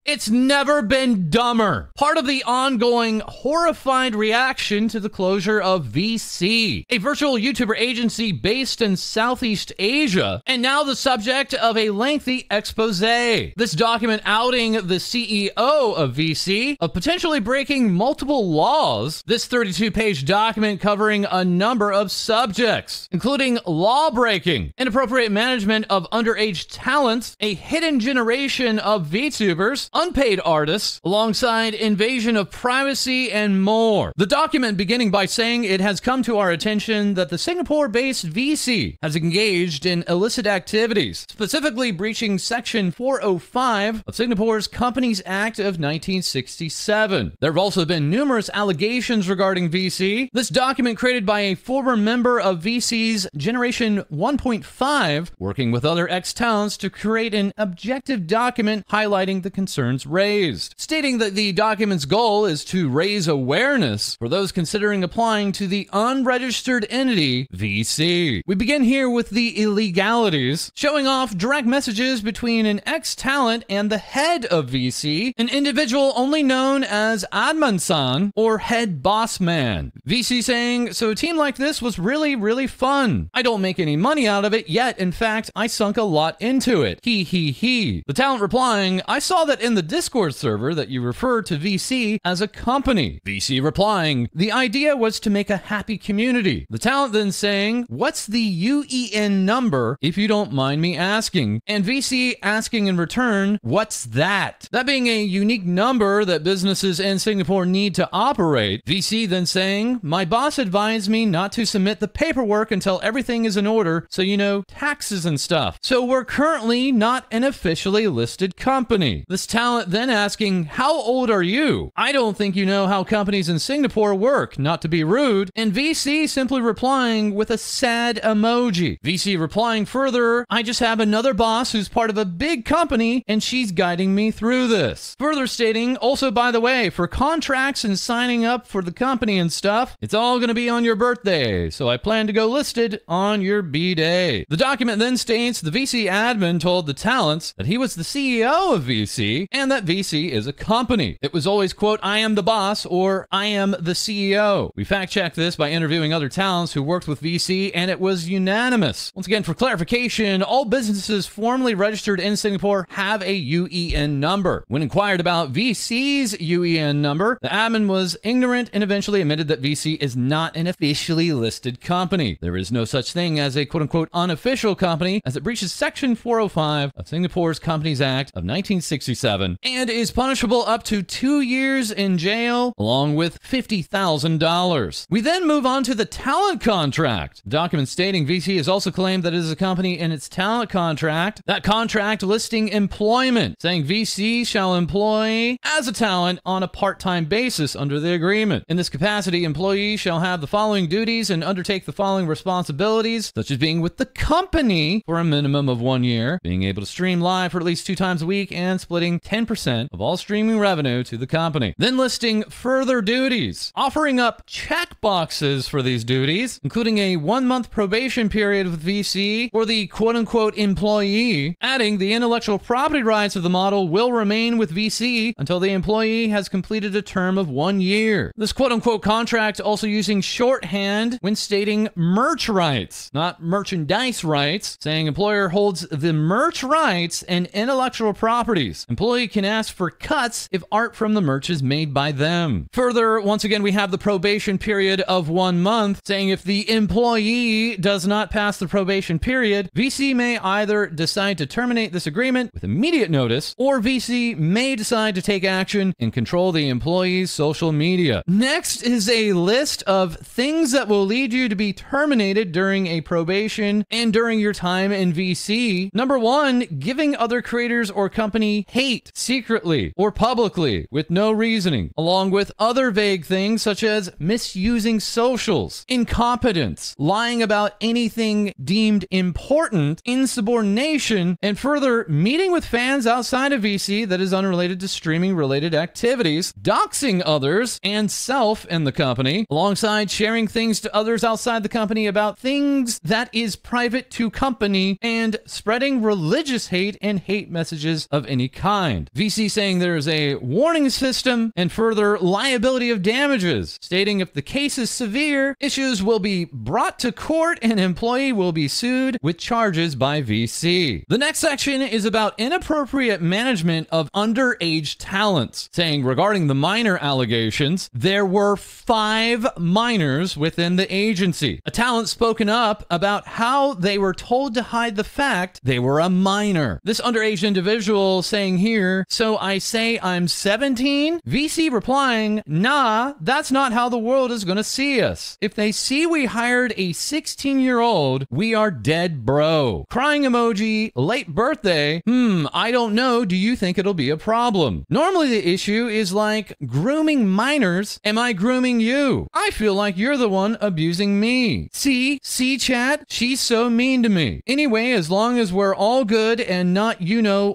It's never been dumber. Part of the ongoing horrified reaction to the closure of VSEA, a virtual YouTuber agency based in Southeast Asia, and now the subject of a lengthy expose. This document outing the CEO of VSEA of potentially breaking multiple laws. This 32-page document covering a number of subjects, including law breaking, inappropriate management of underage talent, a hidden generation of VTubers, unpaid artists, alongside invasion of privacy and more. The document beginning by saying it has come to our attention that the Singapore-based VSEA has engaged in illicit activities, specifically breaching Section 405 of Singapore's Companies Act of 1967. There have also been numerous allegations regarding VSEA. This document, created by a former member of VSEA's Generation 1.5, working with other ex-talents to create an objective document highlighting the concerns raised, stating that the document's goal is to raise awareness for those considering applying to the unregistered entity VSEA. We begin here with the illegalities, showing off direct messages between an ex-talent and the head of VSEA, an individual only known as Adman-san, or head boss man. VSEA saying, "So a team like this was really fun. I don't make any money out of it yet. In fact, I sunk a lot into it. He. The talent replying, "I saw that in the Discord server that you refer to VSEA as a company." VSEA replying, "The idea was to make a happy community." The talent then saying, "What's the UEN number, if you don't mind me asking?" And VSEA asking in return, "What's that?" That being a unique number that businesses in Singapore need to operate. VSEA then saying, "My boss advised me not to submit the paperwork until everything is in order, so you know, taxes and stuff. So we're currently not an officially listed company." This talent then asking, "How old are you? I don't think you know how companies in Singapore work, not to be rude." And VSEA simply replying with a sad emoji. VSEA replying further, "I just have another boss who's part of a big company and she's guiding me through this." Further stating, "Also, by the way, for contracts and signing up for the company and stuff, it's all going to be on your birthday, so I plan to go listed on your B-Day." The document then states the VSEA admin told the talents that he was the CEO of VSEA and that VSEA is a company. It was always, quote, "I am the boss," or "I am the CEO." We fact-checked this by interviewing other talents who worked with VSEA, and it was unanimous. Once again, for clarification, all businesses formally registered in Singapore have a UEN number. When inquired about VSEA's UEN number, the admin was ignorant and eventually admitted that VSEA is not an officially listed company. There is no such thing as a quote-unquote unofficial company, as it breaches Section 405 of Singapore's Companies Act of 1967 and is punishable up to 2 years in jail, along with $50,000. We then move on to the talent contract. The document stating VSEA has also claimed that it is a company in its talent contract. That contract listing employment, saying VSEA shall employ as a talent on a part-time basis under the agreement. In this capacity, employees shall have the following duties and undertake the following responsibilities, such as being with the company for a minimum of 1 year, being able to stream live for at least 2 times a week, and splitting 10% of all streaming revenue to the company. Then listing further duties, offering up check boxes for these duties, including a 1-month probation period with VSEA for the quote-unquote employee, adding the intellectual property rights of the model will remain with VSEA until the employee has completed a term of 1 year. This quote-unquote contract also using shorthand when stating merch rights, not merchandise rights, saying employer holds the merch rights and intellectual properties. Employee can ask for cuts if art from the merch is made by them. Further, once again, we have the probation period of 1 month, saying if the employee does not pass the probation period, VSEA may either decide to terminate this agreement with immediate notice, or VSEA may decide to take action and control the employee's social media. Next is a list of things that will lead you to be terminated during a probation and during your time in VSEA. Number 1, giving other creators or company hate secretly or publicly with no reasoning, along with other vague things such as misusing socials, incompetence, lying about anything deemed important, insubordination, and further meeting with fans outside of VSEA that is unrelated to streaming related activities, doxing others and self in the company, alongside sharing things to others outside the company about things that is private to company, and spreading religious hate and hate messages of any kind. declined. VC saying there is a warning system and further liability of damages, stating if the case is severe, issues will be brought to court and employee will be sued with charges by VC. The next section is about inappropriate management of underage talents, saying regarding the minor allegations, there were 5 minors within the agency. A talent spoken up about how they were told to hide the fact they were a minor. This underage individual saying here, so I say I'm 17? VC replying, nah, that's not how the world is gonna see us. If they see we hired a 16-year-old, we are dead bro. Crying emoji, late birthday, I don't know, do you think it'll be a problem? Normally the issue is like grooming minors. Am I grooming you? I feel like you're the one abusing me. See chat? She's so mean to me. Anyway, as long as we're all good and not,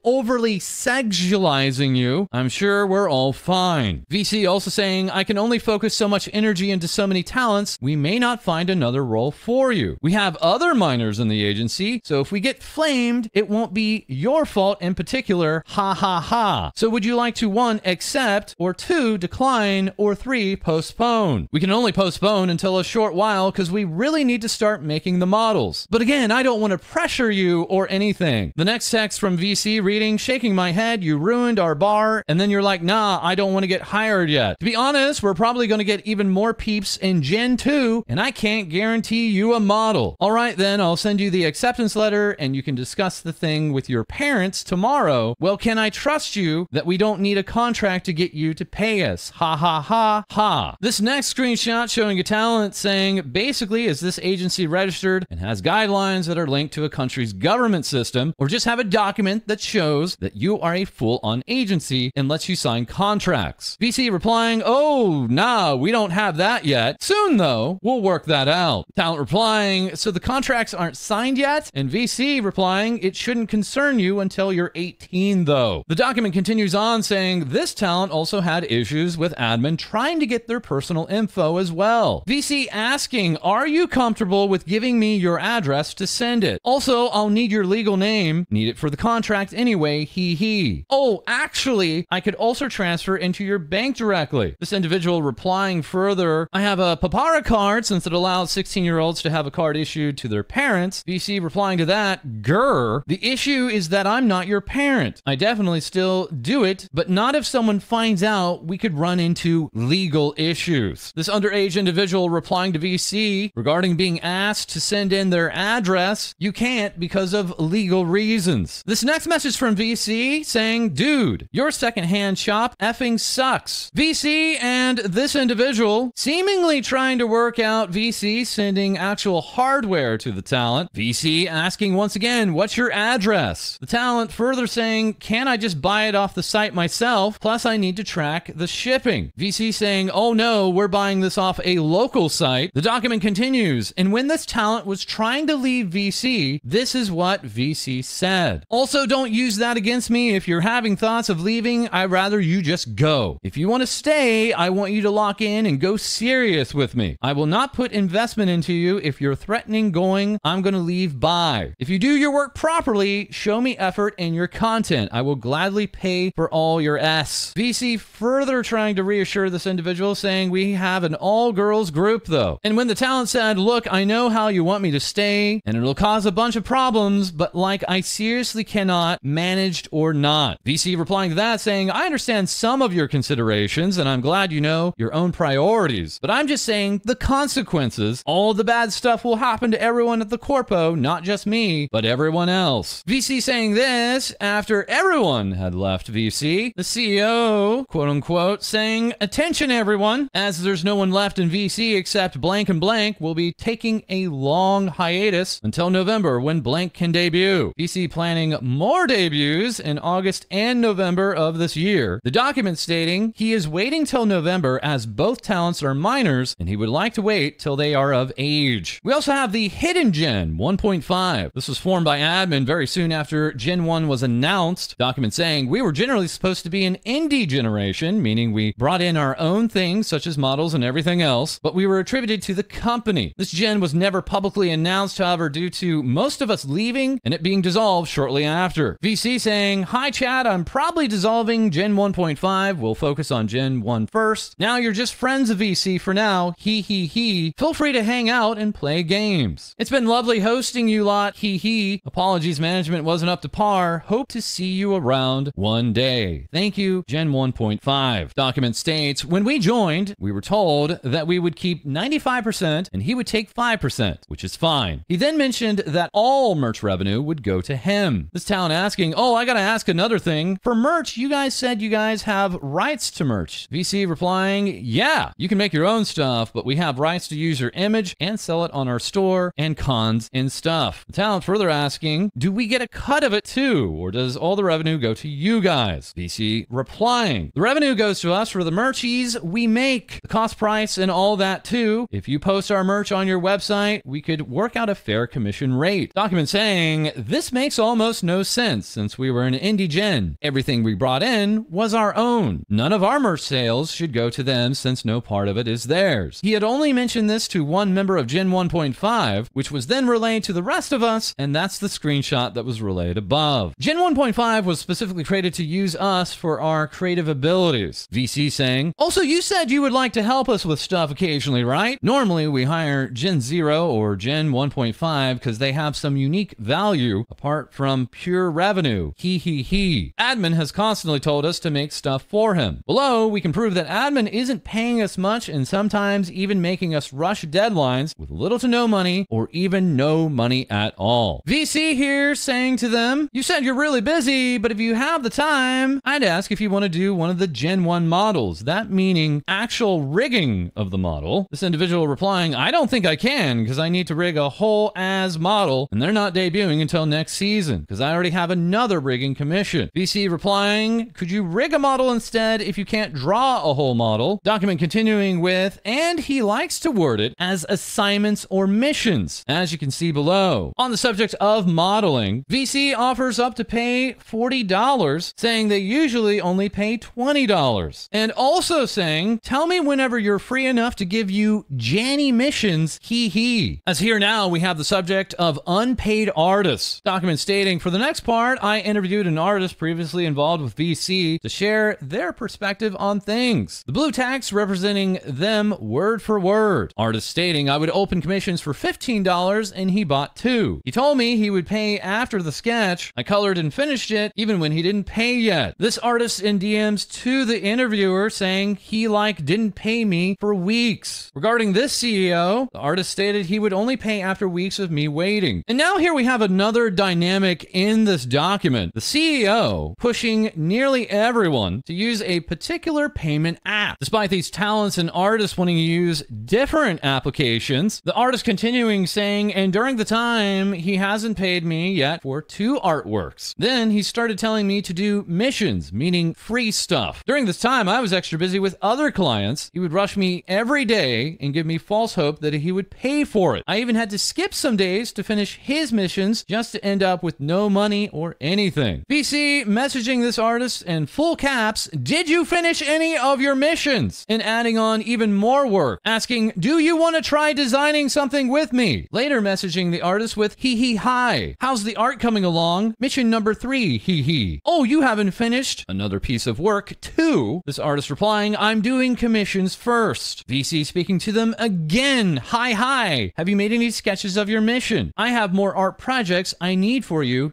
overly sexualizing you, I'm sure we're all fine. VC also saying, I can only focus so much energy into so many talents, we may not find another role for you. We have other minors in the agency, so if we get flamed, it won't be your fault in particular, ha ha ha. So would you like to 1, accept, or 2, decline, or 3, postpone? We can only postpone until a short while because we really need to start making the models. But again, I don't want to pressure you or anything. The next text from VC reading, shaking my head, you ruined our bar, and then you're like, nah, I don't want to get hired yet. To be honest, we're probably going to get even more peeps in Gen 2, and I can't guarantee you a model. All right, then I'll send you the acceptance letter, and you can discuss the thing with your parents tomorrow. Well, can I trust you that we don't need a contract to get you to pay us? Ha ha ha ha. This next screenshot showing a talent saying, basically, is this agency registered and has guidelines that are linked to a country's government system, or just have a document that shows that you are a full-on agency and lets you sign contracts? VC replying, oh, nah, we don't have that yet. Soon, though, we'll work that out. Talent replying, so the contracts aren't signed yet? And VC replying, it shouldn't concern you until you're 18, though. The document continues on saying, this talent also had issues with admin trying to get their personal info as well. VC asking, are you comfortable with giving me your address to send it? Also, I'll need your legal name. Need it for the contract anyway, hee hee. Oh, actually, I could also transfer into your bank directly. This individual replying further, I have a Papara card since it allows 16-year-olds to have a card issued to their parents. VC replying to that, grr, the issue is that I'm not your parent. I definitely still do it, but not if someone finds out. We could run into legal issues. This underage individual replying to VC regarding being asked to send in their address, you can't because of legal reasons. This next message from VC saying, dude, your secondhand shop effing sucks. VC and this individual seemingly trying to work out VC sending actual hardware to the talent. VC asking once again, what's your address? The talent further saying, can I just buy it off the site myself? Plus I need to track the shipping. VC saying, oh no, we're buying this off a local site. The document continues, and when this talent was trying to leave VC, this is what VC said. Also, don't use that against me. If you're having thoughts of leaving, I'd rather you just go. If you want to stay, I want you to lock in and go serious with me. I will not put investment into you. If you're threatening going, I'm going to leave by. If you do your work properly, show me effort in your content. I will gladly pay for all your S. VC further trying to reassure this individual saying, we have an all-girls group though. And when the talent said, look, I know how you want me to stay and it'll cause a bunch of problems, but like I seriously cannot, managed or not. VC replying to that saying, I understand some of your considerations and I'm glad you know your own priorities, but I'm just saying the consequences, all the bad stuff will happen to everyone at the corpo, not just me, but everyone else. VC saying this after everyone had left VC. The CEO, quote unquote, saying, attention everyone, as there's no one left in VC except blank and blank, will be taking a long hiatus until November when blank can debut. VC planning more debuts in August and November of this year. The document stating he is waiting till November as both talents are minors and he would like to wait till they are of age. We also have the Hidden Gen 1.5. This was formed by admin very soon after Gen 1 was announced. Document saying we were generally supposed to be an indie generation, meaning we brought in our own things such as models and everything else, but we were attributed to the company. This gen was never publicly announced, however, due to most of us leaving and it being dissolved shortly after. VC saying, hi chat, chat, I'm probably dissolving Gen 1.5. We'll focus on Gen 1 first. Now you're just friends of VC for now. He. Feel free to hang out and play games. It's been lovely hosting you lot. He. Apologies management wasn't up to par. Hope to see you around one day. Thank you, Gen 1.5. Document states, when we joined, we were told that we would keep 95% and he would take 5%, which is fine. He then mentioned that all merch revenue would go to him. This town asking, oh, I gotta ask another thing. For merch, you guys said you guys have rights to merch. VC replying, yeah, you can make your own stuff, but we have rights to use your image and sell it on our store and cons and stuff. The town further asking, do we get a cut of it too, or does all the revenue go to you guys? VC replying, the revenue goes to us for the merchies we make, the cost price and all that too. If you post our merch on your website, we could work out a fair commission rate. Document saying, this makes almost no sense since we were an indie gen. Everything we brought in was our own. None of our merch sales should go to them since no part of it is theirs. He had only mentioned this to one member of Gen 1.5, which was then relayed to the rest of us, and that's the screenshot that was relayed above. Gen 1.5 was specifically created to use us for our creative abilities. VC saying, also you said you would like to help us with stuff occasionally, right? Normally we hire Gen 0 or Gen 1.5 because they have some unique value apart from pure revenue. He. Admin has constantly told us to make stuff for him. Below, we can prove that admin isn't paying us much and sometimes even making us rush deadlines with little to no money or even no money at all. VC here saying to them, you said you're really busy, but if you have the time, I'd ask if you want to do one of the Gen 1 models, that meaning actual rigging of the model. This individual replying, I don't think I can because I need to rig a whole as model and they're not debuting until next season because I already have another rigging commission. VC replying, could you rig a model instead if you can't draw a whole model? Document continuing with, and he likes to word it as assignments or missions, as you can see below. On the subject of modeling, VC offers up to pay $40, saying they usually only pay $20. And also saying, tell me whenever you're free enough to give you Janny missions, he. As here now, we have the subject of unpaid artists. Document stating, for the next part, I interviewed an artist previously involved with VC to share their perspective on things. The blue text representing them word for word. Artist stating, I would open commissions for $15 and he bought 2. He told me he would pay after the sketch. I colored and finished it even when he didn't pay yet. This artist in DMs to the interviewer saying he didn't pay me for weeks. Regarding this CEO, the artist stated he would only pay after weeks of me waiting. And now here we have another dynamic in this document. The CEO pushing nearly everyone to use a particular payment app. Despite these talents and artists wanting to use different applications, the artist continuing saying, and during the time, he hasn't paid me yet for 2 artworks. Then he started telling me to do missions, meaning free stuff. During this time, I was extra busy with other clients. He would rush me every day and give me false hope that he would pay for it. I even had to skip some days to finish his missions just to end up with no money or anything. VC messaging this artist in full caps, did you finish any of your missions? And adding on even more work, asking, do you want to try designing something with me? Later messaging the artist with hi. How's the art coming along? Mission number 3, Oh, you haven't finished? Another piece of work, 2. This artist replying, I'm doing commissions first. VC speaking to them again, hi. Have you made any sketches of your mission? I have more art projects I need for you,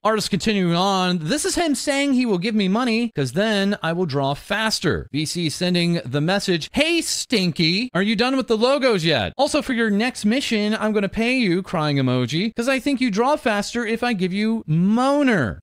Artist continuing on, this is him saying he will give me money because then I will draw faster. VC sending the message, hey Stinky, are you done with the logos yet? Also for your next mission, I'm going to pay you, crying emoji, because I think you draw faster if I give you moaner.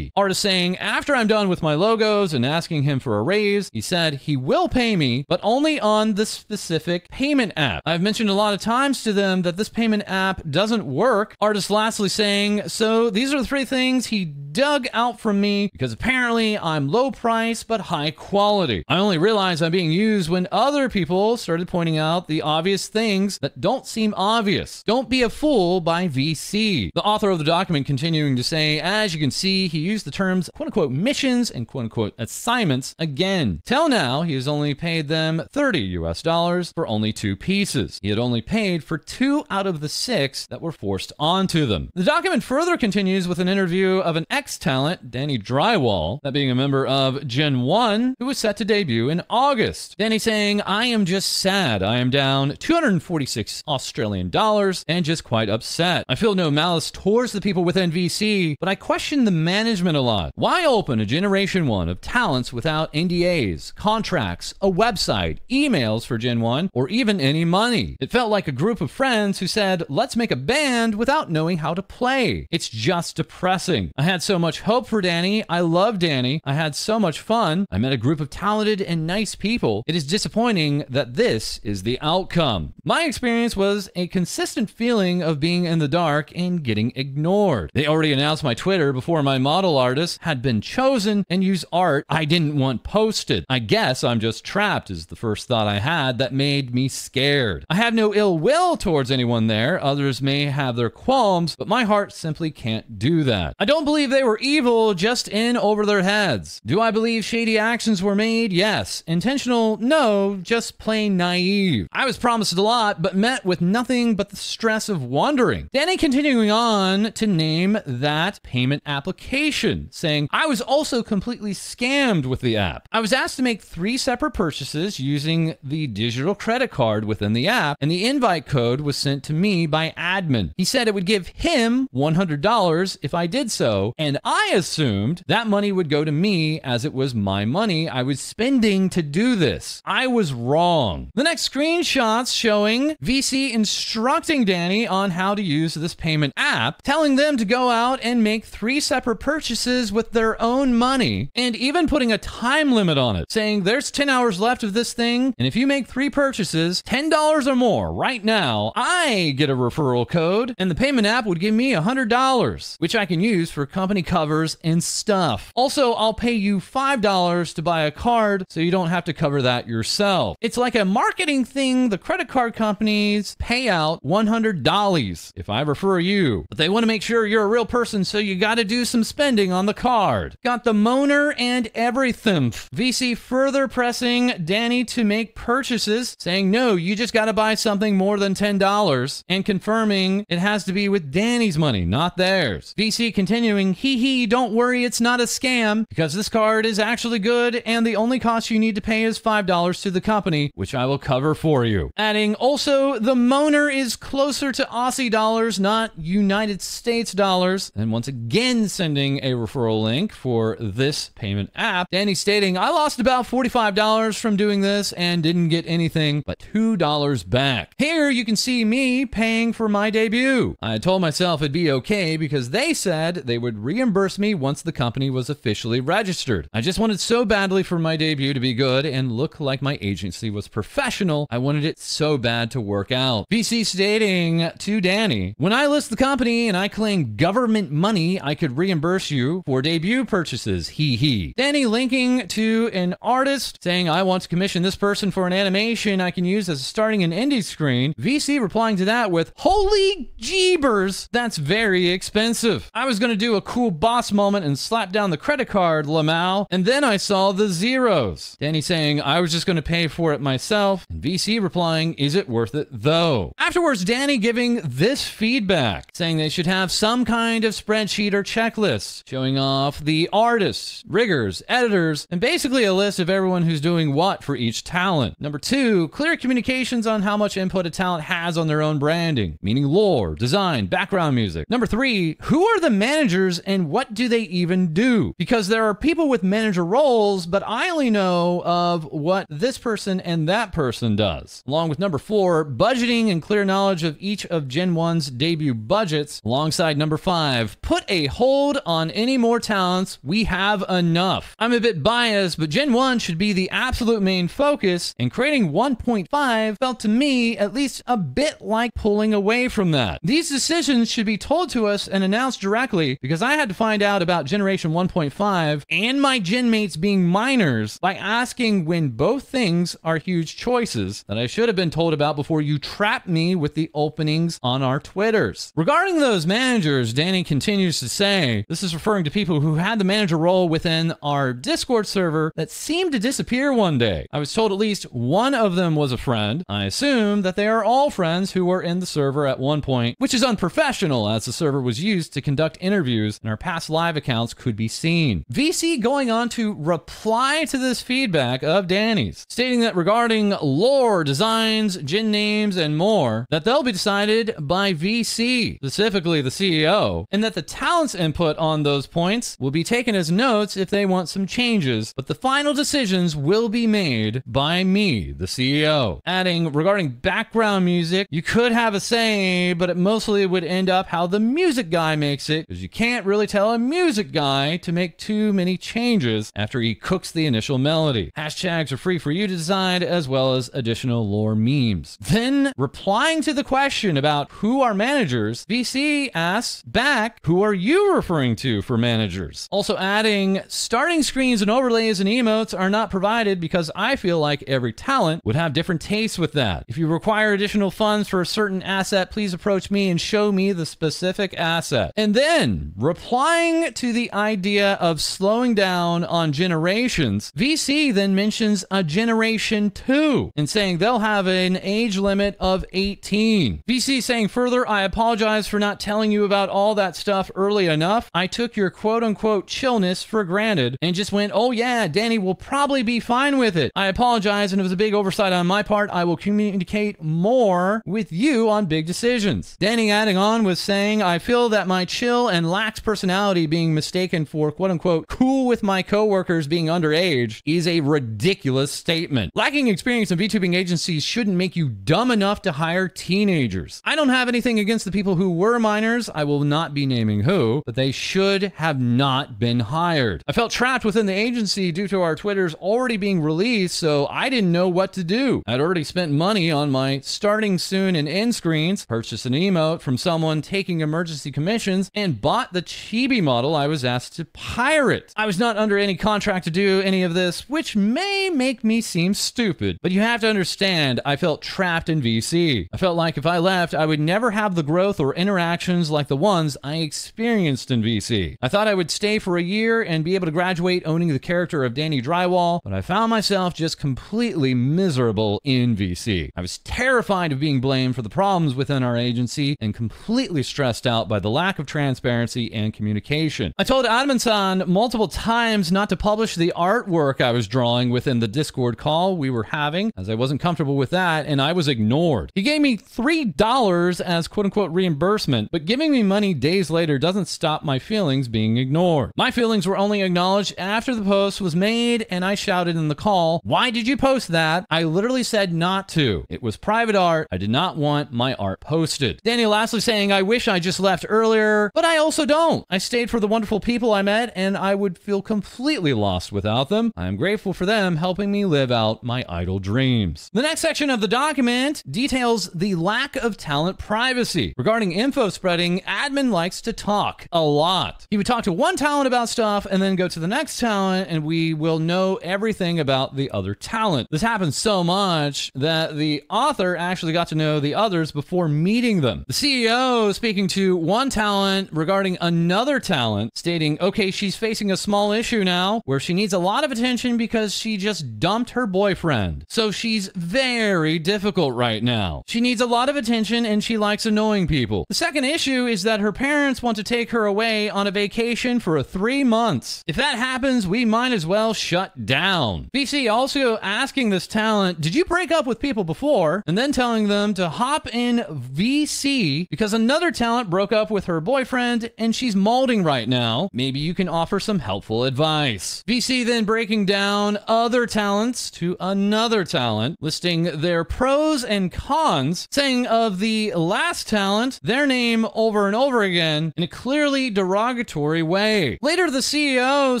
Artist saying, after I'm done with my logos and asking him for a raise, he said he will pay me, but only on the specific payment app. I've mentioned a lot of times to them that this payment app doesn't work. Artist lastly saying, so these are the 3 things he dug out from me because apparently I'm low price but high quality. I only realized I'm being used when other people started pointing out the obvious things that don't seem obvious. Don't be a fool by VC. The author of the document continuing to say, as you can see, he used the terms quote-unquote missions and quote-unquote assignments again. Till now, he has only paid them $30 for only 2 pieces. He had only paid for 2 out of the 6 that were forced onto them. The document further continues with an interview of an ex-talent Danny Drywall, that being a member of Gen 1, who was set to debut in August. Danny saying, I am just sad. I am down 246 Australian dollars and just quite upset. I feel no malice towards the people within VC, but I question the management a lot. Why open a Generation 1 of talents without NDAs, contracts, a website, emails for Gen 1, or even any money? It felt like a group of friends who said, let's make a band without knowing how to play. It's just depressing. I had so much hope for Danny. I love Danny. I had so much fun. I met a group of talented and nice people. It is disappointing that this is the outcome. My experience was a consistent feeling of being in the dark and getting ignored. They already announced my Twitter before my model artist had been chosen and used art I didn't want posted. I guess I'm just trapped is the first thought I had that made me scared. I have no ill will towards anyone there. Others may have their qualms, but my heart simply can't do that. I don't believe they were evil, just in over their heads. Do I believe shady actions were made? Yes. Intentional? No, just plain naive. I was promised a lot, but met with nothing but the stress of wondering. Danny continuing on to name that payment application, saying, I was also completely scammed with the app. I was asked to make 3 separate purchases using the digital credit card within the app, and the invite code was sent to me by admin. He said it would give him $100 if I did so, and I assumed that money would go to me as it was my money I was spending to do this. I was wrong. The next screenshots showing VC instructing Danny on how to use this payment app, telling them to go out and make 3 separate purchases with their own money, and even putting a time limit on it, saying there's 10 hours left of this thing, and if you make 3 purchases, $10 or more right now, I get a referral code, and the payment app would give me $100, which I can use for company covers and stuff. Also, I'll pay you $5 to buy a card so you don't have to cover that yourself. It's like a marketing thing. The credit card companies pay out $100 if I refer you, but they want to make sure you're a real person, so you got to do some spending on the card. Got the moaner and everything. VC further pressing Danny to make purchases, saying no, you just got to buy something more than $10, and confirming it has to be with Danny's money, not theirs. VC continuing, hee, don't worry, it's not a scam, because this card is actually good, and the only cost you need to pay is $5 to the company, which I will cover for you. Adding, also, the moaner is closer to Aussie dollars, not United States dollars, and once again sending a referral link for this payment app. Danny stating, I lost about $45 from doing this and didn't get anything but $2 back. Here you can see me paying for my debut. I told myself it'd be okay because they said they would reimburse me once the company was officially registered. I just wanted so badly for my debut to be good and look like my agency was professional. I wanted it so bad to work out. VC stating to Danny, when I list the company and I claim government money, I could reimburse you for debut purchases. Hee. Danny linking to an artist saying, I want to commission this person for an animation I can use as a starting an indie screen. VC replying to that with, holy jeebers, that's very expensive. I was going to do a cool boss moment and slap down the credit card, Lamau, and then I saw the zeros. Danny saying, I was just going to pay for it myself, and VC replying, is it worth it though? Afterwards, Danny giving this feedback, saying they should have some kind of spreadsheet or checklist showing off the artists, riggers, editors, and basically a list of everyone who's doing what for each talent. Number 2, clear communications on how much input a talent has on their own branding, meaning lore, design, background music. Number 3, who are the managers and what do they even do? Because there are people with manager roles, but I only know of what this person and that person does. Along with number 4, budgeting and clear knowledge of each of Gen 1's debut budgets. Alongside number 5, put a hold on any more talents. We have enough. I'm a bit biased, but Gen 1 should be the absolute main focus, and creating 1.5 felt to me at least a bit like pulling away from that. These decisions should be told to us and announced directly, because I had to find out about Generation 1.5 and my gen mates being minors by asking when both things are huge choices that I should have been told about before you trapped me with the openings on our Twitters. Regarding those managers, Danny continues to say, this is referring to people who had the manager role within our Discord server that seemed to disappear one day. I was told at least one of them was a friend. I assume that they are all friends who were in the server at one point, which is unprofessional as the server was used to conduct interviews and our past live accounts could be seen. VC going on to reply to this feedback of Danny's, stating that regarding lore, designs, gin names, and more, that they'll be decided by VC, specifically the CEO, and that the talent's input on those points will be taken as notes if they want some changes, but the final decisions will be made by me, the CEO. Adding, regarding background music, you could have a say, but it mostly would end up how the music guy makes it, because you can't really tell a music guy to make too many changes after he cooks the initial melody. Hashtags are free for you to decide, as well as additional lore memes. Then, replying to the question about who are managers, VC asks back, who are you referring to for managers? Also adding, starting screens and overlays and emotes are not provided because I feel like every talent would have different tastes with that. If you require additional funds for a certain asset, please approach me and show me the specific asset. And then, replying to the idea of slowing down on generations, VC then mentions a generation 2 and saying they'll have an age limit of 18. VC saying further, I apologize for not telling you about all that stuff early enough. I took your quote-unquote chillness for granted and just went, oh yeah, Danny will probably be fine with it. I apologize, and it was a big oversight on my part. I will communicate more with you on big decisions. Danny adding on with saying, I feel that my chill and lax personality being mistaken for quote-unquote cool with my coworkers being underage is a ridiculous statement. Lacking experience in VTubing agencies shouldn't make you dumb enough to hire teenagers. I don't have anything against the people who were minors. I will not be naming who, but they should have not been hired. I felt trapped within the agency due to our Twitters already being released, so I didn't know what to do. I'd already spent money on my starting soon and end screens, purchased an emote from someone taking emergency commissions, and bought the chibi model I was asked to pirate. I was not under any contract to do any of this, which may make me seem stupid, but you have to understand, I felt trapped in VC. I felt like if I left, I would never have the growth or interactions like the ones I experienced in VC. I thought I would stay for a year and be able to graduate owning the character of Danny Drywall, but I found myself just completely miserable in VC. I was terrified of being blamed for the problems within our agency and completely stressed out by the lack of transparency and communication. I told Admin-san multiple times not to publish the artwork I was drawing within the Discord call we were having, as I wasn't comfortable with that, and I was ignored. He gave me $3 as quote-unquote reimbursement, but giving me money days later doesn't stop my feelings being ignored. My feelings were only acknowledged after the post was made, and I shouted in the call, why did you post that? I literally said not to. It was private art. I did not want my art posted. Danny lastly saying, I wish I just left earlier, but I also don't. I stayed for the wonderful people I met, and I would feel completely lost without them. I am grateful for them helping me live out my idle dreams. The next section of the document details the lack of talent privacy. Regarding info spreading, admin likes to talk a lot. He would talk to one talent about stuff and then go to the next talent, and we will know everything about the other talent. This happens so much that the author actually got to know the others before meeting them. The CEO speaking to one talent regarding another talent, stating, okay, she's facing a small issue now where she needs a lot of attention because she just dumped her boyfriend. So she's very difficult right now. She needs a lot of attention and she likes annoying people. The second issue is that her parents want to take her away on a vacation for 3 months. If that happens, we might as well shut down. VC also asking this talent, did you break up with people before? And then telling them to hop in VC because another talent broke up with her boyfriend and she's molding right now. Maybe you can offer some helpful advice. VC then breaking down other talents to another talent, listing their pros and cons, saying of the last talent, their name over and over again in a clearly derogatory way. Later, the CEO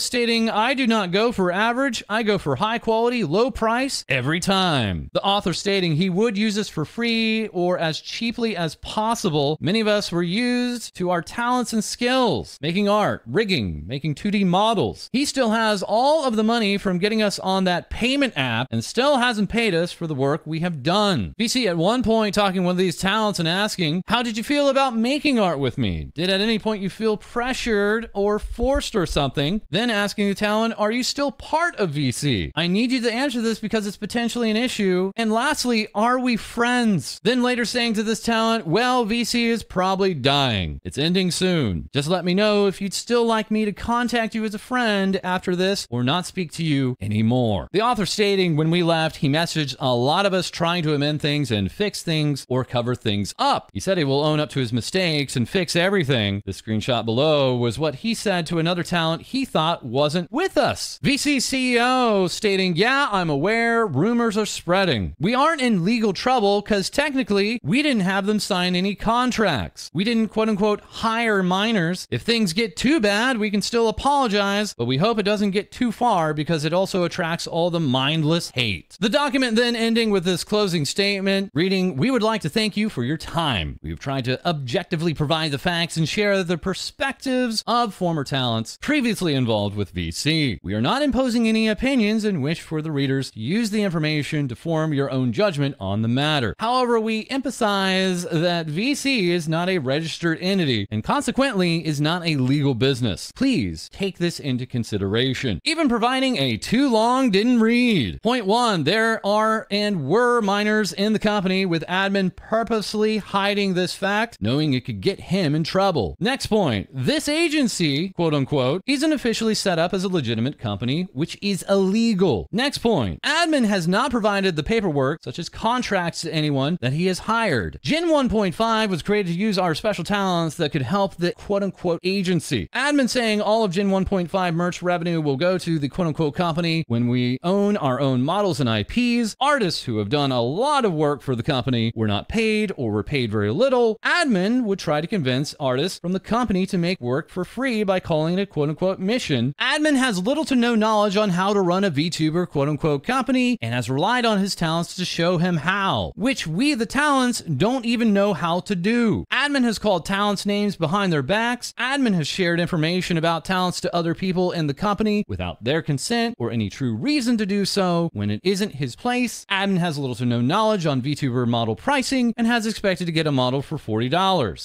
stating, I do not go for average, I go for high quality, low price every time. The author stating he would use this for free or as cheaply as possible. Many of us were used to our talents and skills, making art, rigging, making 2D models. He still has all of the money from getting us on that payment app and still hasn't paid us for the work we have done. VC at one point talking to one of these talents and asking, how did you feel about making art with me? Did at any point you feel pressured or forced or something? Then asking the talent, are you still part of VC? I need you to answer this because it's potentially an issue. And lastly, are we friends? Then later saying to this talent, well, VC is probably dying. It's ending soon. Just Just let me know if you'd still like me to contact you as a friend after this or not speak to you anymore. The author stating, when we left, he messaged a lot of us trying to amend things and fix things or cover things up. He said he will own up to his mistakes and fix everything. The screenshot below was what he said to another talent he thought wasn't with us. VC CEO stating, yeah, I'm aware rumors are spreading. We aren't in legal trouble because technically we didn't have them sign any contracts. We didn't quote unquote hire minors. If things get too bad, we can still apologize, but we hope it doesn't get too far because it also attracts all the mindless hate. The document then ending with this closing statement reading, we would like to thank you for your time. We've tried to objectively provide the facts and share the perspectives of former talents previously involved with VC. We are not imposing any opinions and wish for the readers to use the information to form your own judgment on the matter. However, we emphasize that VC is not a registered entity and consequently is not a legal business. Please take this into consideration. Even providing a too long didn't read. Point 1, there are and were minors in the company with admin purposely hiding this fact, knowing it could get him in trouble. Next point, this agency, quote unquote, isn't officially set up as a legitimate company, which is illegal. Next point, admin has not provided the paperwork, such as contracts, to anyone that he has hired. Gen 1.5 was created to use our special talents that could help the quote unquote agency. Admin saying all of Gen 1.5 merch revenue will go to the quote unquote company when we own our own models and IPs. Artists who have done a lot of work for the company were not paid or were paid very little. Admin would try to convince artists from the company to make work for free by calling it a quote unquote mission. Admin has little to no knowledge on how to run a VTuber quote unquote company and has relied on his talents to show him how, which we the talents don't even know how to do. Admin has called talents names behind their backs. Admin has shared information about talents to other people in the company without their consent or any true reason to do so when it isn't his place. Admin has little to no knowledge on VTuber model pricing and has expected to get a model for $40.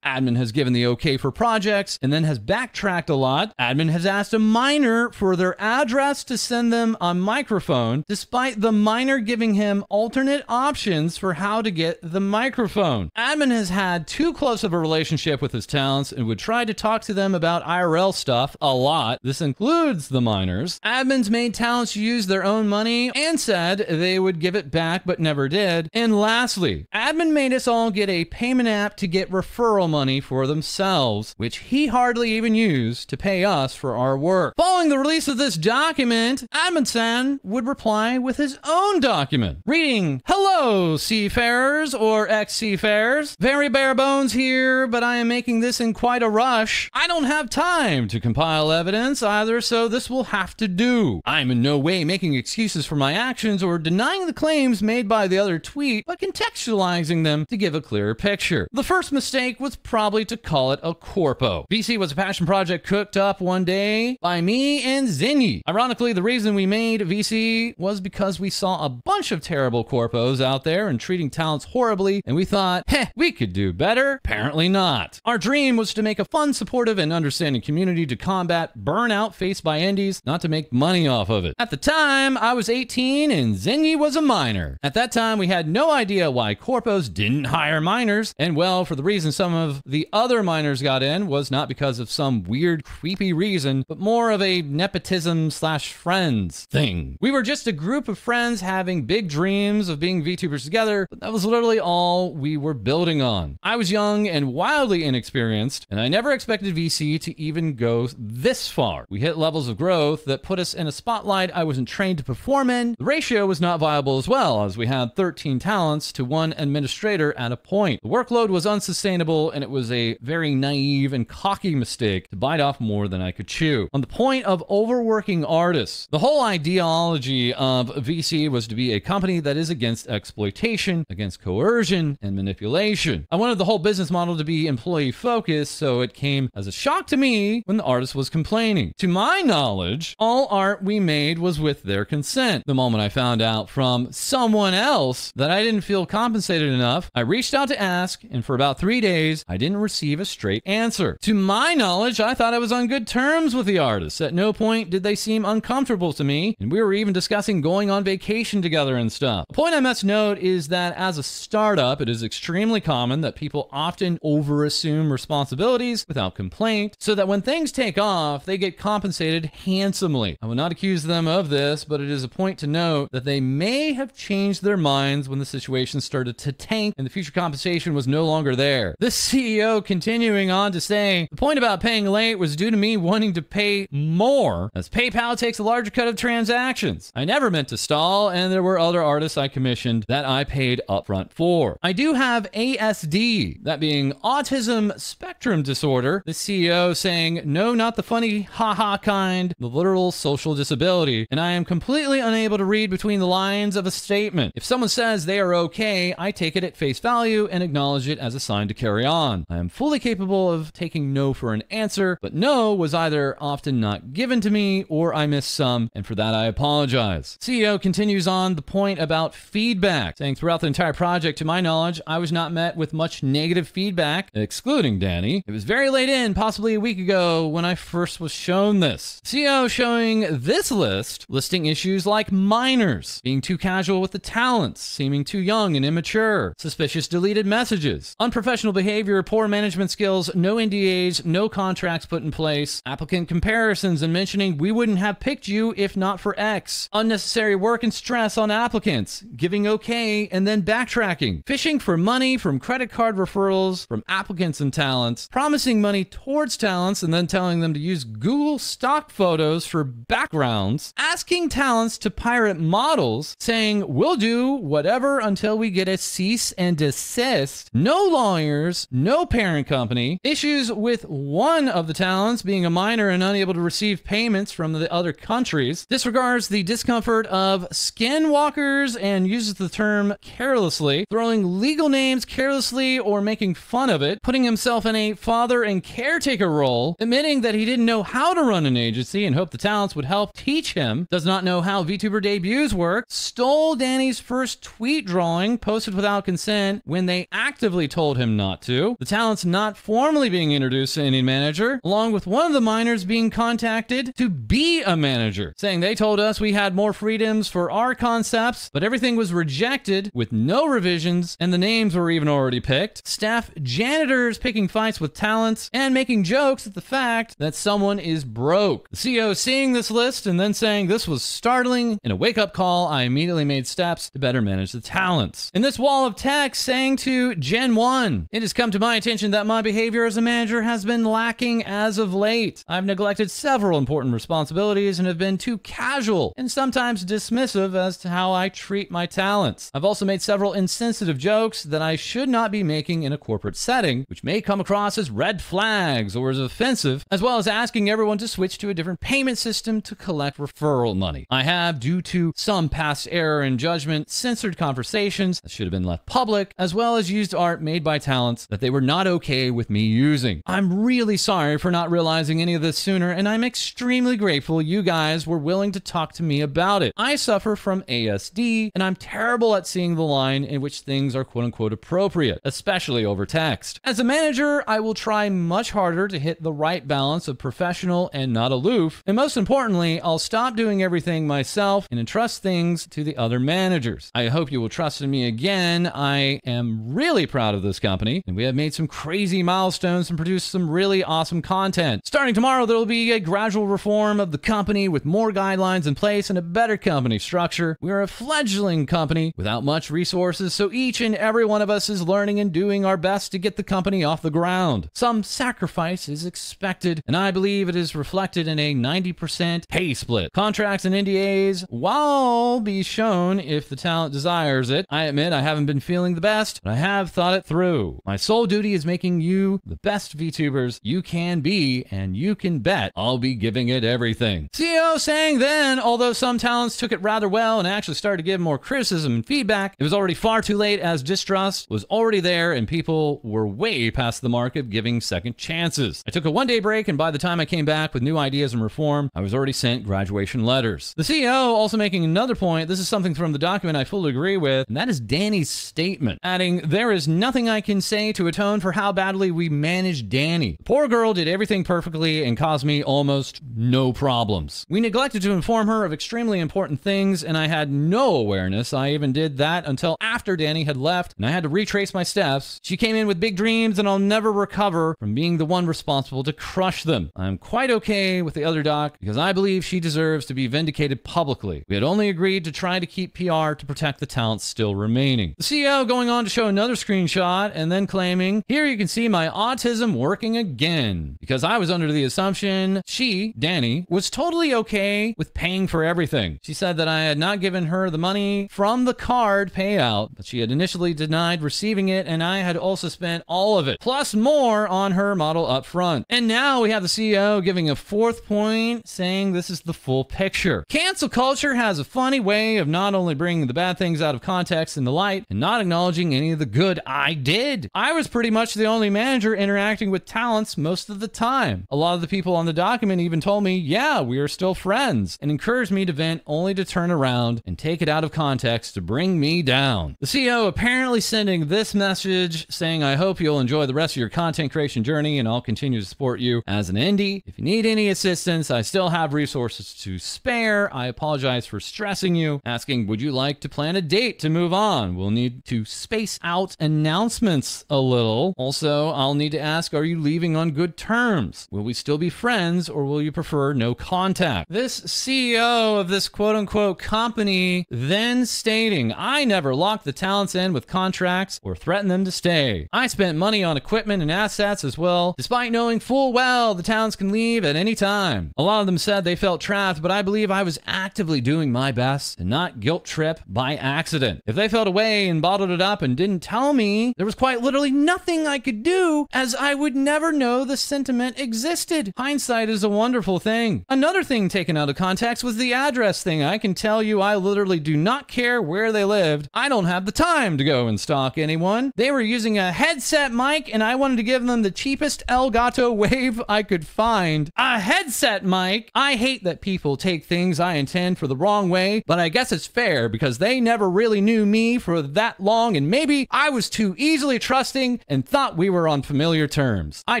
Admin has given the okay for projects and then has backtracked a lot. Admin has asked a minor for their address to send them a microphone, despite the minor giving him alternate options for how to get the microphone. Admin has had too close of a relationship with his talents and would try to talk to them about IRL stuff a lot. This includes the minors. Admins made talents use their own money and said they would give it back but never did. And lastly, admin made us all get a payment app to get referral money for themselves, which he hardly even used to pay us for our work. Following the release of this document, Admin-san would reply with his own document, reading, hello, seafarers or ex-seafarers. Very bare bones here, but I am making this in quite a rush. I don't have time to compile evidence either, so this will have to do. I'm in no way making excuses for my actions or denying the claims made by the other tweet, but contextualizing them to give a clearer picture. The first mistake was probably to call it a corpo. VC was a passion project cooked up one day by me and Zinyi. Ironically, the reason we made VC was because we saw a bunch of terrible corpos out there and treating talents horribly, and we thought, we could do better. Apparently not. Our dream was to make a fun, supportive, and understanding community to combat burnout faced by indies, not to make money off of it. At the time, I was 18 and Zinyi was a minor. At that time, we had no idea why corpos didn't hire minors, and well, for the reason some of the other minors got in was not because of some weird, creepy reason, but more of a nepotism/friends thing. We were just a group of friends having big dreams of being VTubers together, but that was literally all we were building on. I was young and wildly inexperienced, and I never expected VC to even go this far. We hit levels of growth that put us in a spotlight I wasn't trained to perform in. The ratio was not viable as well, as we had 13 talents to one administrator at a point. The workload was unsustainable, and it was a very naive and cocky mistake to bite off more than I could chew. On the point of overworking artists, the whole ideology of VC was to be a company that is against exploitation, against coercion, and manipulation. I wanted the whole business model to be employee-focused, so it came as a shock to me when the artist was complaining. To my knowledge, all art we made was with their consent. The moment I found out from someone else that I didn't feel compensated enough, I reached out to ask, and for about 3 days, I didn't receive a straight answer. To my knowledge, I thought I was on good terms with the artists. At no point did they seem uncomfortable to me, and we were even discussing going on vacation together and stuff. The point I must note is that as a startup, it is extremely common that people often overassume responsibilities without without complaint, so that when things take off, they get compensated handsomely. I will not accuse them of this, but it is a point to note that they may have changed their minds when the situation started to tank and the future compensation was no longer there. This CEO continuing on to say, the point about paying late was due to me wanting to pay more, as PayPal takes a larger cut of transactions. I never meant to stall, and there were other artists I commissioned that I paid upfront for. I do have ASD, that being autism spectrum disorder. The CEO saying, no, not the funny haha kind, the literal social disability, and I am completely unable to read between the lines of a statement. If someone says they are okay, I take it at face value and acknowledge it as a sign to carry on. I am fully capable of taking no for an answer, but no was either often not given to me or I missed some, and for that I apologize. CEO continues on the point about feedback, saying throughout the entire project, to my knowledge, I was not met with much negative feedback, excluding Danny. It was very late in, possibly a week ago, when I first was shown this. CEO showing this list, listing issues like minors, being too casual with the talents, seeming too young and immature, suspicious deleted messages, unprofessional behavior, poor management skills, no NDAs, no contracts put in place, applicant comparisons and mentioning we wouldn't have picked you if not for X, unnecessary work and stress on applicants, giving okay and then backtracking, fishing for money from credit card referrals from applicants and talents, promising money towards talents and then telling them to use Google stock photos for backgrounds, asking talents to pirate models, saying we'll do whatever until we get a cease and desist, no lawyers, no parent company, issues with one of the talents being a minor and unable to receive payments from the other countries, disregards the discomfort of skinwalkers and uses the term carelessly, throwing legal names carelessly or making fun of it, putting himself in a father and caretaker role, admitting that he didn't know how to run an agency and hoped the talents would help teach him, does not know how VTuber debuts work, stole Danny's first tweet drawing posted without consent when they actively told him not to, the talents not formally being introduced to any manager, along with one of the minors being contacted to be a manager, saying they told us we had more freedoms for our concepts, but everything was rejected with no revisions and the names were even already picked, staff janitors picking fights with talents and making jokes at the fact that someone is broke. The CEO seeing this list and then saying this was startling. In a wake-up call, I immediately made steps to better manage the talents. In this wall of text saying to Gen 1, it has come to my attention that my behavior as a manager has been lacking as of late. I've neglected several important responsibilities and have been too casual and sometimes dismissive as to how I treat my talents. I've also made several insensitive jokes that I should not be making in a corporate setting, which may come across as red flags or as offensive, as well as asking everyone to switch to a different payment system to collect referral money. I have, due to some past error in judgment, censored conversations that should have been left public, as well as used art made by talents that they were not okay with me using. I'm really sorry for not realizing any of this sooner, and I'm extremely grateful you guys were willing to talk to me about it. I suffer from ASD, and I'm terrible at seeing the line in which things are quote-unquote appropriate, especially over text. As a manager, I will try much harder to hit the right balance of professional and not aloof, and most importantly, I'll stop doing everything myself and entrust things to the other managers. I hope you will trust in me again. I am really proud of this company, and we have made some crazy milestones and produced some really awesome content. Starting tomorrow, there will be a gradual reform of the company with more guidelines in place and a better company structure. We are a fledgling company without much resources, so each and every one of us is learning and doing our best to get the company off the ground. Some sacrifice is expected, and I believe it is reflected in a 90% pay split. Contracts and NDAs, while be shown if the talent desires it. I admit I haven't been feeling the best, but I have thought it through. My sole duty is making you the best VTubers you can be, and you can bet I'll be giving it everything. CEO saying then, although some talents took it rather well and actually started to give more criticism and feedback, it was already far too late as distrust was already there and people were way past the mark of giving second chances. I took a one-day break, and by the time I came back with new ideas and reform, I was already sent graduation letters. The CEO also making another point, this is something from the document I fully agree with, and that is Danny's statement, adding, there is nothing I can say to atone for how badly we managed Danny. The poor girl did everything perfectly and caused me almost no problems. We neglected to inform her of extremely important things, and I had no awareness. I even did that until after Danny had left, and I had to retrace my steps. She came in with big dreams, and I'll never recover from from being the one responsible to crush them. I'm quite okay with the other doc because I believe she deserves to be vindicated publicly. We had only agreed to try to keep PR to protect the talents still remaining. The CEO going on to show another screenshot and then claiming, here you can see my autism working again, because I was under the assumption she, Danny, was totally okay with paying for everything. She said that I had not given her the money from the card payout, but she had initially denied receiving it, and I had also spent all of it, plus more on her model up front. And now we have the CEO giving a fourth point, saying this is the full picture. Cancel culture has a funny way of not only bringing the bad things out of context in the light and not acknowledging any of the good I did. I was pretty much the only manager interacting with talents most of the time. A lot of the people on the document even told me, yeah, we are still friends, and encouraged me to vent only to turn around and take it out of context to bring me down. The CEO apparently sending this message saying, I hope you'll enjoy the rest of your content creation journey and I'll continue to support you as an indie. If you need any assistance, I still have resources to spare. I apologize for stressing you. Asking, would you like to plan a date to move on? We'll need to space out announcements a little. Also, I'll need to ask, are you leaving on good terms? Will we still be friends or will you prefer no contact? This CEO of this quote-unquote company then stating, I never locked the talents in with contracts or threatened them to stay. I spent money on equipment and assets as well, despite knowing full well the talents can leave at any time. A lot of them said they felt trapped, but I believe I was actively doing my best and not guilt trip by accident. If they felt away and bottled it up and didn't tell me, there was quite literally nothing I could do, as I would never know the sentiment existed. Hindsight is a wonderful thing. Another thing taken out of context was the address thing. I can tell you I literally do not care where they lived. I don't have the time to go and stalk anyone. They were using a headset mic and I wanted to give them the cheapest Elgato Wave I could find. A headset mic? I hate that people take things I intend for the wrong way, but I guess it's fair because they never really knew me for that long and maybe I was too easily trusting and thought we were on familiar terms. I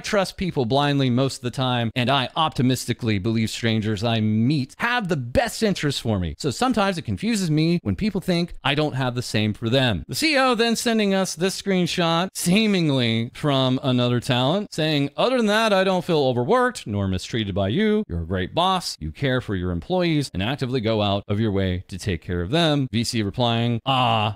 trust people blindly most of the time and I optimistically believe strangers I meet have the best interests for me. So sometimes it confuses me when people think I don't have the same for them. The CEO then sending us this screenshot, seemingly from another talent, saying, other than that, I don't feel overworked nor mistreated by you. You're a great boss. You care for your employees and actively go out of your way to take care of them. VC replying,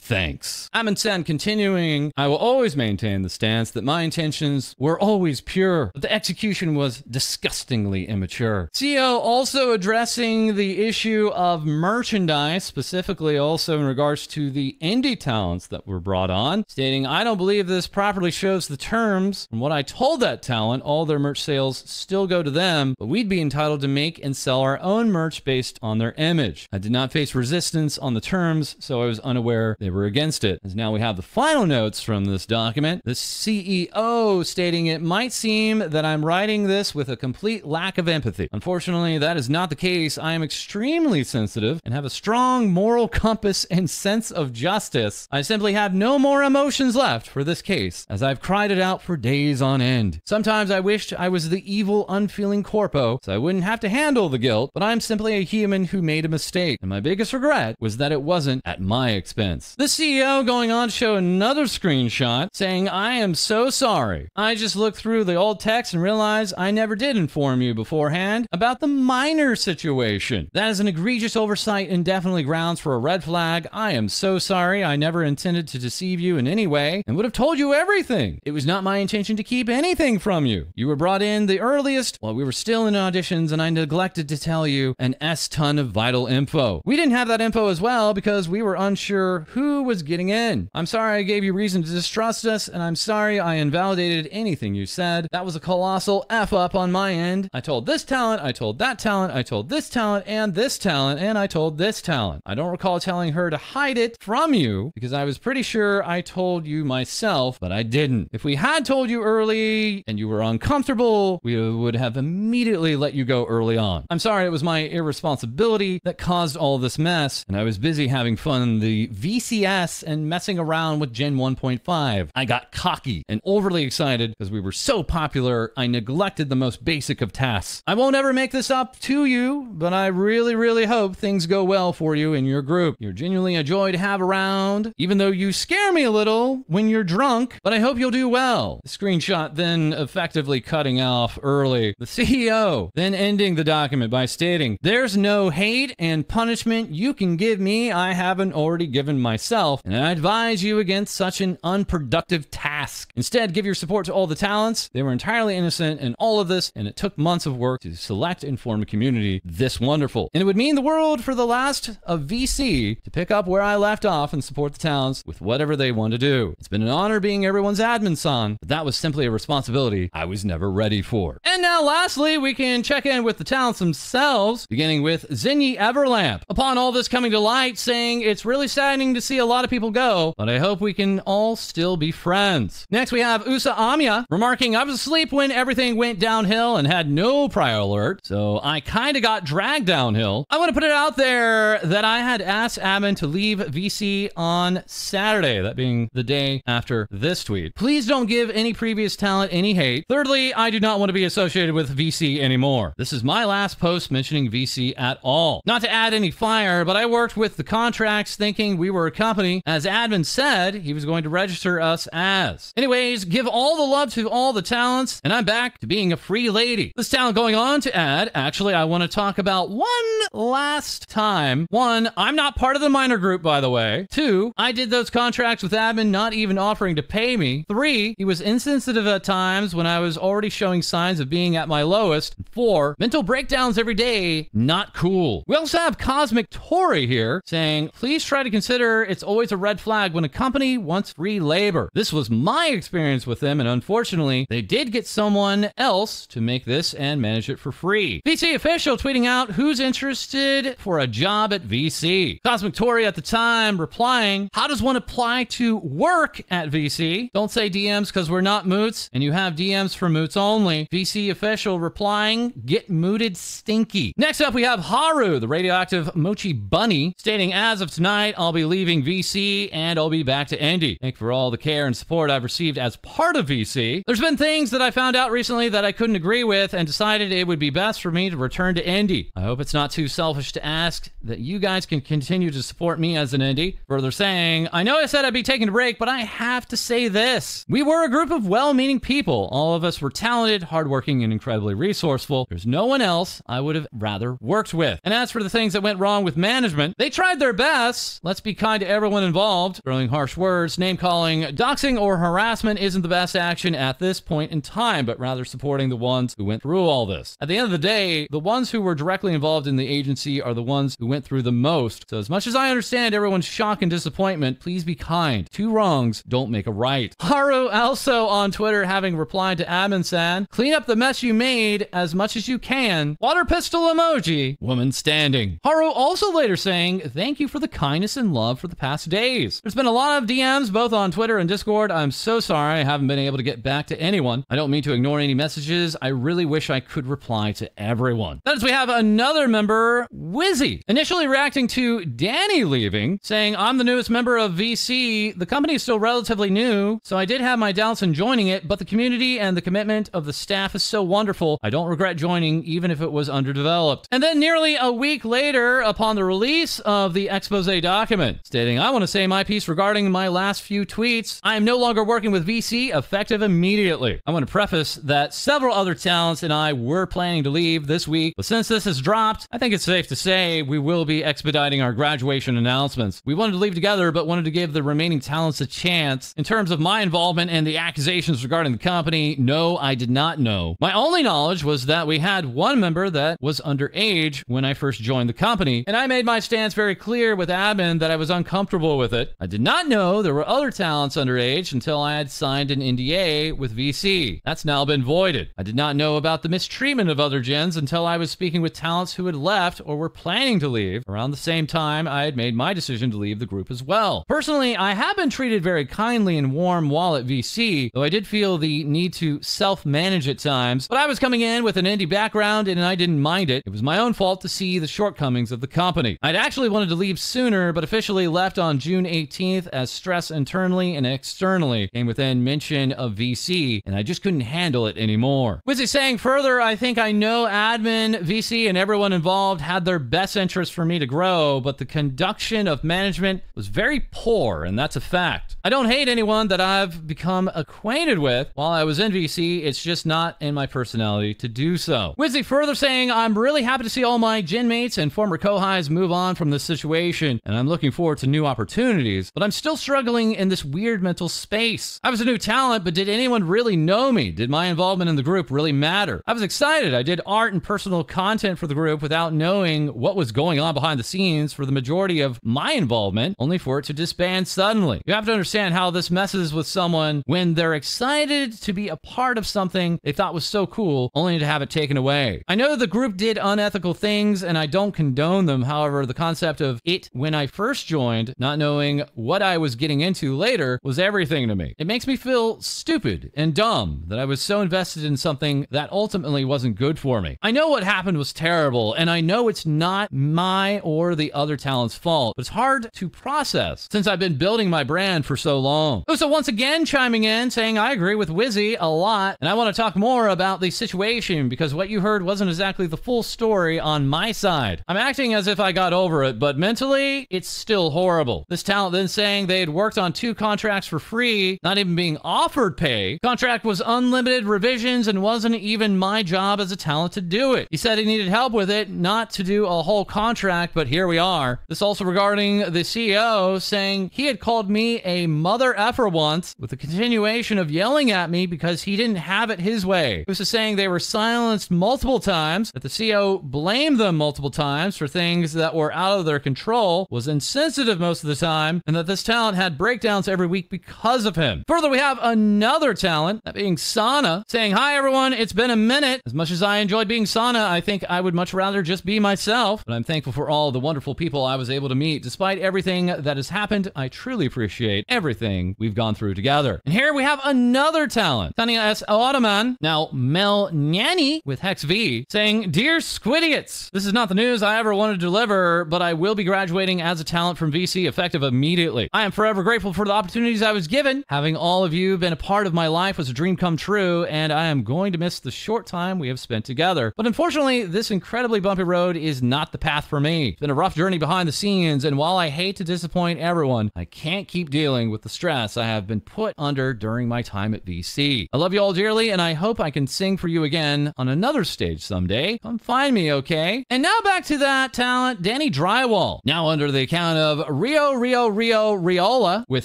thanks. Amundsen continuing, I will always maintain the stance that my intentions were always pure, but the execution was disgustingly immature. CEO also addressing the issue of merchandise, specifically also in regards to the indie talents that were brought on, stating, I don't believe this properly shows the terms. From what I told that talent, all their merch sales still go to them, but we'd be entitled to make and sell our own merch based on their image. I did not face resistance on the terms, so I was unaware they were against it. As now we have the final notes from this document, the CEO stating, it might seem that I'm writing this with a complete lack of empathy. Unfortunately, that is not the case. I am extremely sensitive and have a strong moral compass and sense of justice. I simply have no more emotions left for this case, as I've cried it out for days on end. Sometimes I wished I was the evil, unfeeling corpo, so I wouldn't have to handle the guilt, but I'm simply a human who made a mistake, and my biggest regret was that it wasn't at my expense. The CEO going on to show another screenshot, saying, I am so sorry. I just looked through the old text and realized I never did inform you beforehand about the minor situation. That is an egregious oversight and definitely grounds for a red flag. I am so sorry. I never intended to deceive you in any way and would have told you everything. It was not my intention to keep anything from you. You were brought in the earliest while we were still in auditions and I neglected to tell you an S-ton of vital info. We didn't have that info as well because we were unsure who was getting in. I'm sorry I gave you reason to distrust us and I'm sorry I invalidated anything you said. That was a colossal F up on my end. I told this talent, I told that talent, I told this talent and this talent, and I told this talent. I don't recall telling her to hide it from you because I was pretty sure I told you myself, but I didn't. If we had told you early and you were uncomfortable, we would have immediately let you go early on. I'm sorry it was my irresponsibility that caused all this mess, and I was busy having fun in the VCS and messing around with Gen 1.5. I got cocky and overly excited because we were so popular, I neglected the most basic of tasks. I won't ever make this up to you, but I really hope things go well for you in your group. You're genuinely a joy to have around, even though you scare me a little when you're drunk, but I hope you'll do well. The screenshot then been effectively cutting off early. The CEO then ending the document by stating, "There's no hate and punishment you can give me I haven't already given myself, and I advise you against such an unproductive task. Instead, give your support to all the talents. They were entirely innocent in all of this, and it took months of work to select and form a community this wonderful. And it would mean the world for the last of VC to pick up where I left off and support the towns with whatever they want to do. It's been an honor being everyone's admin son, but that was simply a responsibility I was never ready for." And now lastly, we can check in with the talents themselves, beginning with Zinyi Everlamp. Upon all this coming to light, saying, "It's really saddening to see a lot of people go, but I hope we can all still be friends." Next, we have Usa Amiya remarking, "I was asleep when everything went downhill and had no prior alert, so I kind of got dragged downhill. I want to put it out there that I had asked admin to leave VC on Saturday," that being the day after this tweet. "Please don't give any previous talent any hate. Thirdly, I do not want to be associated with VC anymore. This is my last post mentioning VC at all. Not to add any fire, but I worked with the contracts thinking we were a company, as admin said he was going to register us as. Anyways, give all the love to all the talents, and I'm back to being a free lady." This talent going on to add, "Actually, I want to talk about one last time. 1, I'm not part of the minor group, by the way. 2, I did those contracts with admin not even offering to pay me. 3, he was insensitive at times when I was already showing signs of being at my lowest. 4, mental breakdowns every day, not cool." We also have Cosmic Tori here saying, "Please try to consider it's always a red flag when a company wants free labor. This was my experience with them, and unfortunately, they did get someone else to make this and manage it for free." VC official tweeting out, "Who's interested for a job at VC?" Cosmic Tori at the time replying, "How does one apply to work at VC? Don't say DMs because we're not moots, and you have DMs for moots only." VC official replying, "Get mooted stinky." Next up, we have Haru, the radioactive mochi bunny, stating, "As of tonight, I'll be leaving VC and I'll be back to Indy. Thank you for all the care and support I've received as part of VC. There's been things that I found out recently that I couldn't agree with and decided it would be best for me to return to Indy. I hope it's not too selfish to ask that you guys can continue to support me as an indie." Further saying, "I know I said I'd be taking a break, but I have to say this. We were a group of well-meaning people. All of us were talented, hardworking, and incredibly resourceful. There's no one else I would have rather worked with. And as for the things that went wrong with management, they tried their best. Let's be kind to everyone involved. Throwing harsh words, name-calling, doxing, or harassment isn't the best action at this point in time, but rather supporting the ones who went through all this. At the end of the day, the ones who were directly involved in the agency are the ones who went through the most. So as much as I understand everyone's shock and disappointment, please be kind. 2 wrongs don't make a right." Haru also on Twitter having replied to admin-san, "Clean up the mess you made as much as you can. Water pistol emoji. Woman standing." Haru also later saying, "Thank you for the kindness and love for the past days. There's been a lot of DMs both on Twitter and Discord. I'm so sorry I haven't been able to get back to anyone. I don't mean to ignore any messages. I really wish I could reply to everyone." That is, we have another member, Wizzy, initially reacting to Danny leaving, saying, "I'm the newest member of VC. The company is still relatively new, so I did have my doubts in joining it, but the community and the commitment of the staff is so wonderful. I don't regret joining, even if it was underdeveloped." And then nearly a week later, upon the release of the Exposé document, stating, "I want to say my piece regarding my last few tweets. I am no longer working with VC, effective immediately. I want to preface that several other talents and I were planning to leave this week, but since this has dropped, I think it's safe to say we will be expediting our graduation announcements. We wanted to leave together, but wanted to give the remaining talents a chance. In terms of my involvement and the accusations regarding the company, no, I did not know. My only knowledge was that we had one member that was underage when I first joined the company, and I made my stance very clear with admin that I was uncomfortable with it. I did not know there were other talents underage until I had signed an NDA with VC. That's now been voided. I did not know about the mistreatment of other gens until I was speaking with talents who had left or were planning to leave around the same time I had made my decision to leave the group as well. Personally, I have been treated very kindly and warm while at VC, though I did feel the need to self-manage at times, but I was coming in with an indie background and I didn't mind it. It was my own fault to see the shortcomings of the company. I'd actually wanted to leave sooner, but officially left on June 18th as stress internally and externally family came within mention of VC, and I just couldn't handle it anymore. Wizzy saying further, I think I know admin, VC, and everyone involved had their best interest for me to grow, but the conduction of management was very poor, and that's a fact. I don't hate anyone that I've become acquainted with while I was in VC, it's just not in my personality to do so. Wizzy further saying, I'm really happy to see all my gen mates and former co-highs move on from this situation, and I'm looking forward to new opportunities, but I'm still struggling in this weird mental space. I was a new talent, but did anyone really know me? Did my involvement in the group really matter? I was excited. I did art and personal content for the group without knowing what was going on behind the scenes for the majority of my involvement, only for it to disband suddenly. You have to understand how this messes with someone when they're excited to be a part of something they thought was so cool, only to have it taken away. I know the group did unethical things, and I don't condone them. However, the concept of it when I first joined, not knowing what I was getting into later, was everything to me. It makes me feel stupid and dumb that I was so invested in something that ultimately wasn't good for me. I know what happened was terrible, and I know it's not my or the other talent's fault, but it's hard to process since I've been building my brand for so long. So once again chiming in, saying I agree with Wizzy a lot, and I want to talk more about the situation because what you heard wasn't exactly the full story on my side. I'm acting as if I got over it, but mentally, it's still horrible. This talent then saying they had worked on 2 contracts for free, not even being offered pay. Contract was unlimited revisions and wasn't even my job as a talent to do it. He said he needed help with it, not to do a whole contract, but here we are. This also regarding the CEO saying he had called me a mother effer once with the continuation of yelling at me because he didn't have it his way. He was saying they were silenced multiple times, that the CEO blamed them multiple times for things that were out of their control, was insensitive most of the time, and that this talent had breakdowns every week because of him. Further, we have another talent, that being Sana, saying, hi everyone, it's been a minute. As much as I enjoyed being Sana, I think I would much rather just be myself, but I'm thankful for all the wonderful people I was able to meet. Despite everything that has happened, I truly appreciate everything we've gone through together. And here we have another talent, Tanya S. Ottoman, now Mel Nani with Hex V, saying, dear Squidiots, this is not the news I ever wanted to deliver, but I will be graduating as a talent from VC effective immediately. I am forever grateful for the opportunities I was given. Having all of you been a part of my life was a dream come true, and I am going to miss the short time we have spent together. But unfortunately, this incredibly bumpy road is not the path for me. It's been a rough journey behind the scenes, and while I hate to disappoint everyone, I can't keep dealing with the stress I have been put under during my time at VC. I love you all dearly, and I hope I can sing for you again on another stage someday. Come find me, okay? And now back to that talent, Danny Drywall, now under the account of Riola with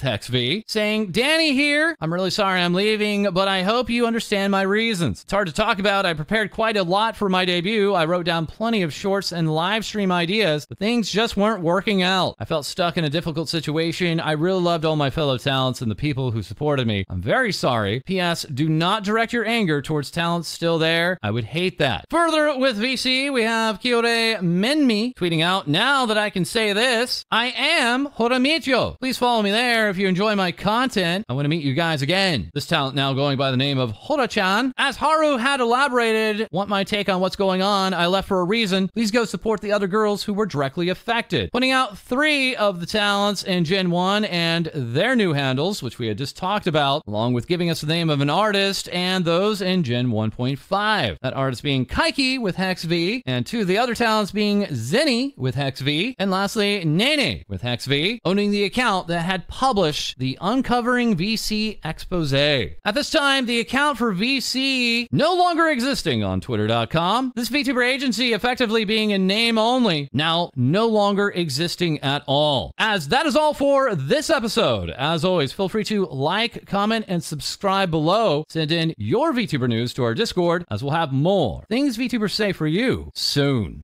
Hex V, saying, Danny here. I'm really sorry I'm leaving, but I hope you understand my reasons. It's hard to talk about. I prepared quite a lot for my debut. I wrote down plenty of shorts and live stream ideas, but things just weren't working out. I felt stuck in a difficult situation. I really loved all my fellow talents and the people who supported me. I'm very sorry. P.S. Do not direct your anger towards talents still there. I would hate that. Further with VC, we have Kyore Menmi tweeting out, now that I can say this, I am Horamityo. Please follow me there if you enjoy my content. I want to meet you guys again. This talent now going by the name of Hora-chan. As Haru had elaborated, want my take on what's going on, I left for a reason. Please go support the other girls who were directly affected. Putting out 3 of the talents in Gen 1 and their new handles, which we had just talked about, along with giving us the name of an artist and those in Gen 1.5. That artist being Kaiki with Hex V, and 2 of the other talents being Zenny with Hex V, and lastly, Nene with Hex V, owning the account that had published the Uncovering VC Exposé. At this time, the account for VC no longer existing on Twitter.com. This VTuber agency effectively being in name only, now no longer existing at all. As that is all for this episode. As always, feel free to like, comment, and subscribe below. Send in your VTuber news to our Discord, as we'll have more things VTubers say for you soon.